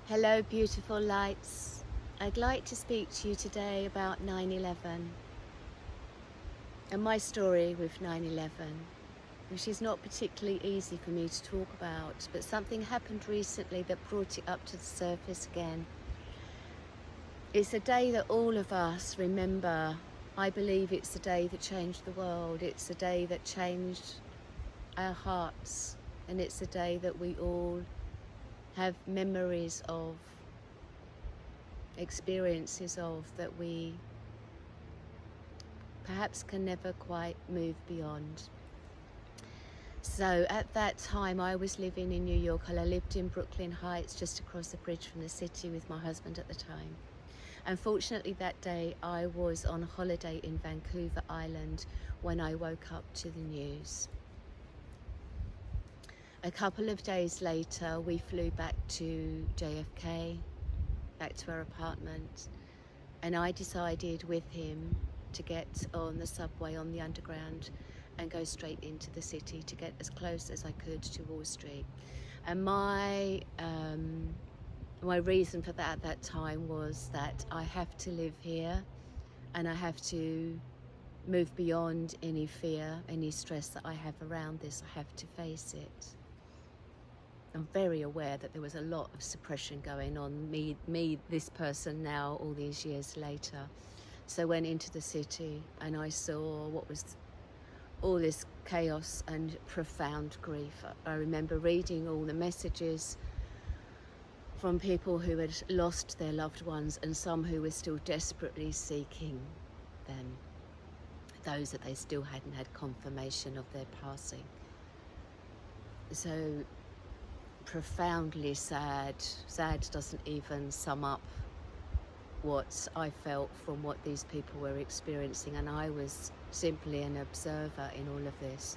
Hello, beautiful lights. I'd like to speak to you today about 9/11 and my story with 9/11, which is not particularly easy for me to talk about, but something happened recently that brought it up to the surface again. It's a day that all of us remember. I believe it's a day that changed the world. It's a day that changed our hearts, and it's a day that we all have memories of, experiences of, that we perhaps can never quite move beyond. So at that time I was living in New York. I lived in Brooklyn Heights, just across the bridge from the city, with my husband at the time. Unfortunately, that day I was on holiday in Vancouver Island when I woke up to the news. A couple of days later we flew back to JFK, back to our apartment, and I decided with him to get on the subway, on the underground, and go straight into the city to get as close as I could to Wall Street. And my reason for that at that time was that I have to live here and I have to move beyond any fear, any stress that I have around this. I have to face it. I'm very aware that there was a lot of suppression going on, me, this person now, all these years later. So I went into the city and I saw what was all this chaos and profound grief. I remember reading all the messages from people who had lost their loved ones and some who were still desperately seeking them, those that they still hadn't had confirmation of their passing. So profoundly sad. Sad doesn't even sum up what I felt from what these people were experiencing, and I was simply an observer in all of this.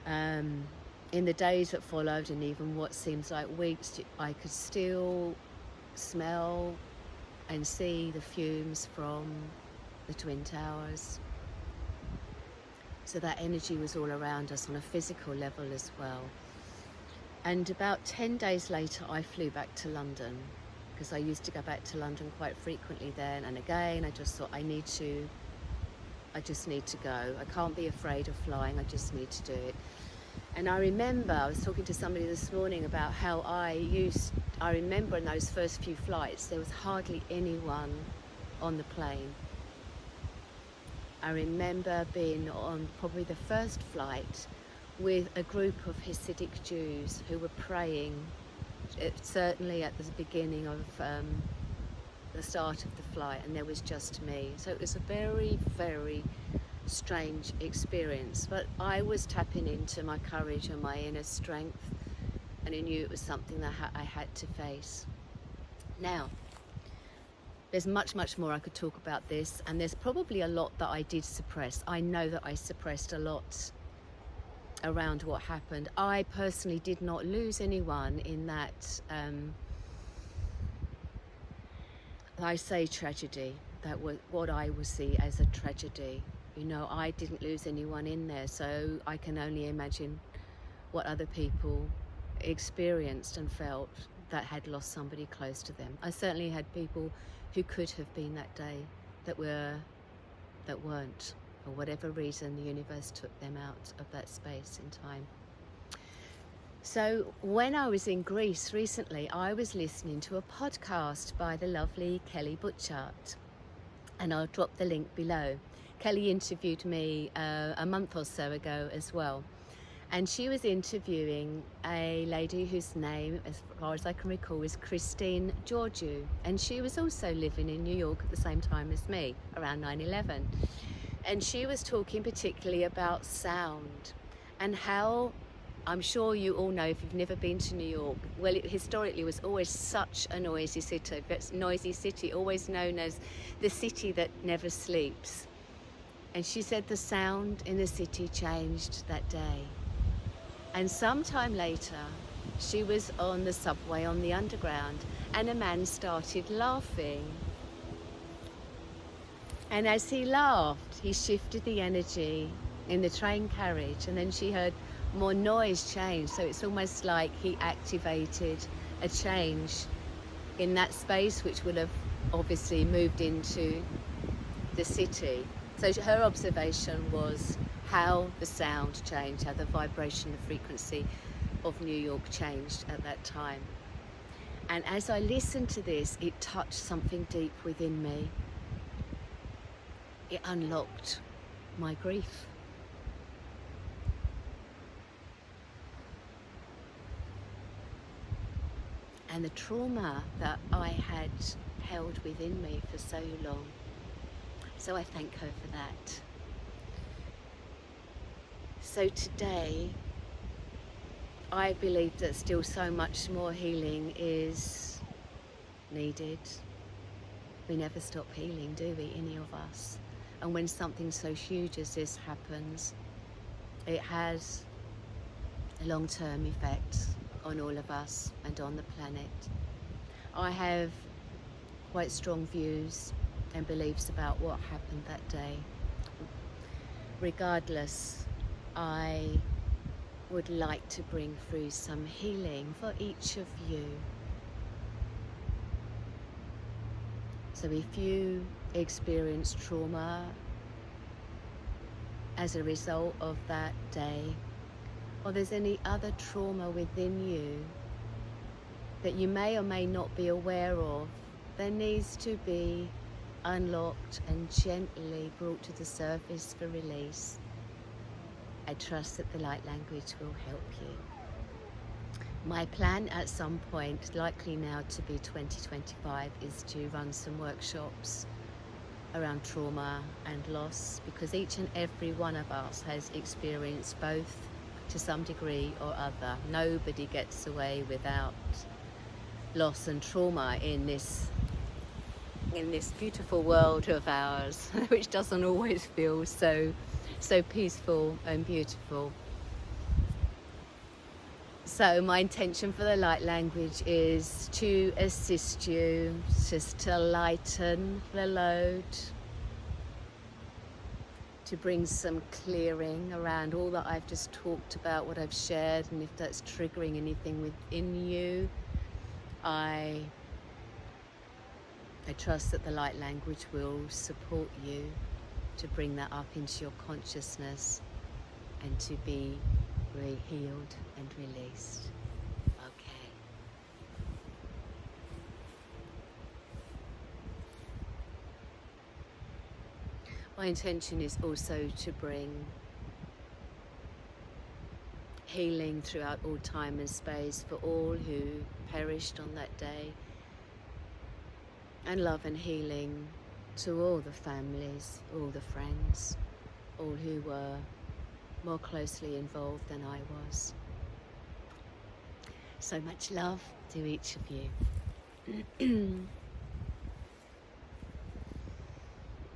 In the days that followed, and even what seems like weeks, I could still smell and see the fumes from the Twin Towers. So that energy was all around us on a physical level as well. And about 10 days later, I flew back to London, because I used to go back to London quite frequently then and again. I just thought, I just need to go. I can't be afraid of flying. I just need to do it. And I remember, I was talking to somebody this morning about how I remember in those first few flights, there was hardly anyone on the plane. I remember being on probably the first flight with a group of Hasidic Jews who were praying, certainly at the beginning of the start of the flight, and there was just me. So it was a very, very strange experience, but I was tapping into my courage and my inner strength, and I knew it was something that I had to face. Now, there's much, much more I could talk about this, and there's probably a lot that I did suppress. I know that I suppressed a lot around what happened. I personally did not lose anyone in that, I say tragedy, that was what I would see as a tragedy. You know, I didn't lose anyone in there, so I can only imagine what other people experienced and felt that had lost somebody close to them. I certainly had people who could have been that day that weren't. For whatever reason, the universe took them out of that space in time. So when I was in Greece recently, I was listening to a podcast by the lovely Kelly Butchart, and I'll drop the link below. Kelly interviewed me a month or so ago as well, and she was interviewing a lady whose name, as far as I can recall, is Christine Georgiou, and she was also living in New York at the same time as me, around 9/11. And she was talking particularly about sound and how, I'm sure you all know if you've never been to New York, well, it historically was always such a noisy city, always known as the city that never sleeps. And she said the sound in the city changed that day. And sometime later, she was on the subway on the underground, and a man started laughing. And as he laughed, he shifted the energy in the train carriage, and then she heard more noise change. So it's almost like he activated a change in that space, which would have obviously moved into the city. So her observation was how the sound changed, how the vibration, the frequency of New York changed at that time. And as I listened to this, it touched something deep within me. It unlocked my grief. And the trauma that I had held within me for so long. So I thank her for that. So today, I believe that still so much more healing is needed. We never stop healing, do we, any of us? And when something so huge as this happens, it has a long-term effect on all of us and on the planet. I have quite strong views and beliefs about what happened that day. Regardless, I would like to bring through some healing for each of you. So if you experience trauma as a result of that day, or there's any other trauma within you that you may or may not be aware of, there needs to be unlocked and gently brought to the surface for release. I trust that the light language will help you. My plan at some point, likely now to be 2025, is to run some workshops around trauma and loss, because each and every one of us has experienced both to some degree or other. Nobody gets away without loss and trauma in this beautiful world of ours, which doesn't always feel so peaceful and beautiful. So my intention for the light language is to assist you, just to lighten the load, to bring some clearing around all that I've just talked about, what I've shared, and if that's triggering anything within you, I trust that the light language will support you to bring that up into your consciousness and to be healed and released. Okay. My intention is also to bring healing throughout all time and space for all who perished on that day, and love and healing to all the families, all the friends, all who were more closely involved than I was. So much love to each of you.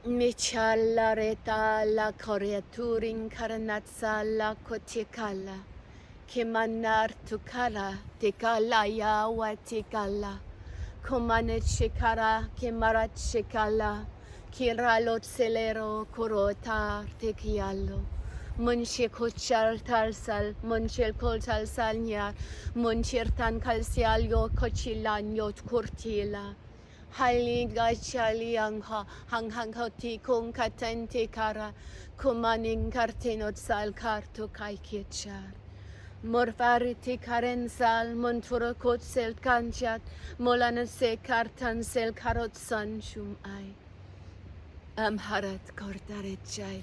Michala reta la creatura incarnata la coticala, che manar tukala, tikala yawa tikala, comane chikara, che marat chikala, kiralo celero corota tekialo. Munchir kochal talsal, munchir koltal salnyar, munchir tan kalsialio kochilanyo kurtila. Hali gachali angha, hang hoti kung katente kara, kumaning kartinot sal karto kai kitchar. Morfariti karen sal, montura kot sel kanchat, molana se kartan sel karot sanchum ai. Amharat kortarechai.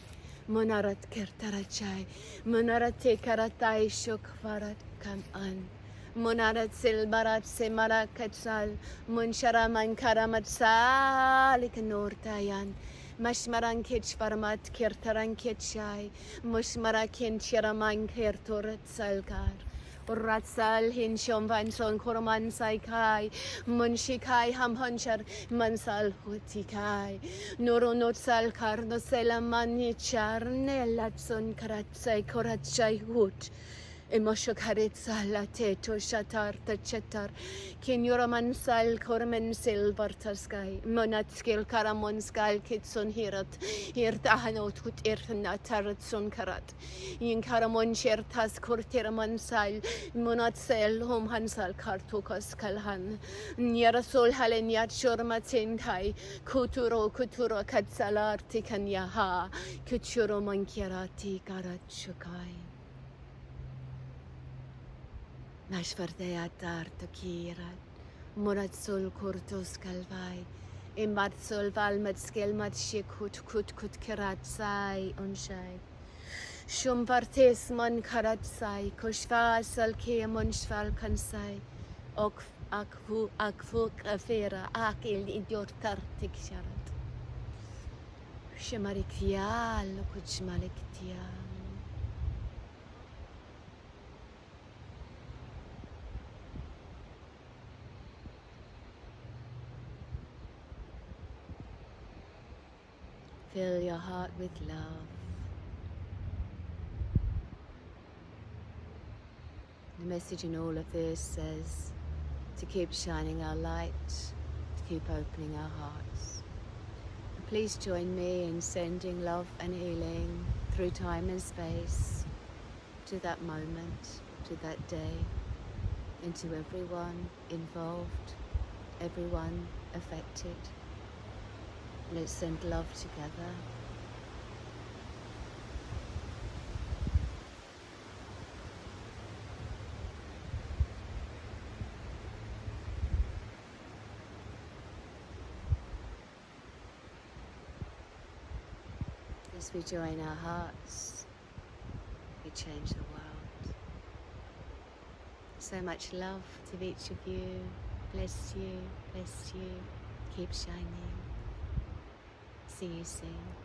Munarat kertarachai, munarat tekaratai shokvarat kaman, munarat silbarat semarat katsal, munsharaman karamat salik nortayan, mashmaran kitchvarmat kertaran kitchai, mushmarakin chiraman kertorat salkar. Ratsal hinshom vanson korman saikai, munshikai hamhonchar mansal hutikai, noronot salkar no selamani char nelatson karatsai korachai hut, Emoshakaritsa la teto shatar ta chetar. Kin yoromansal kormensil bartaskai. Monatskil karamonskal kitson hirat. Hirtahanot kut irnatarat son karat. In karamon shertas kurtiramansal. Monatsel hom hansal kartukas kalhan. Nyarasol halenyat shormatin kai. Kuturo katsalar tikanyaha. Kuturo mankirati karat shukai. Nashvardea tarto kirat, Muratsul kurtus kalvai, Imatsol valmat skelmat shikut kut kiratsai unshai. Shumvartes man karatsai, Kushva salke munshval kansai, akvu kafera, akil idiot tartik sharat. Shemarikial, kuchmaliktial. Fill your heart with love. The message in all of this says to keep shining our light, to keep opening our hearts. And please join me in sending love and healing through time and space to that moment, to that day, and to everyone involved, everyone affected. Let's send love together. As we join our hearts, we change the world. So much love to each of you. Bless you, bless you. Keep shining. See you soon.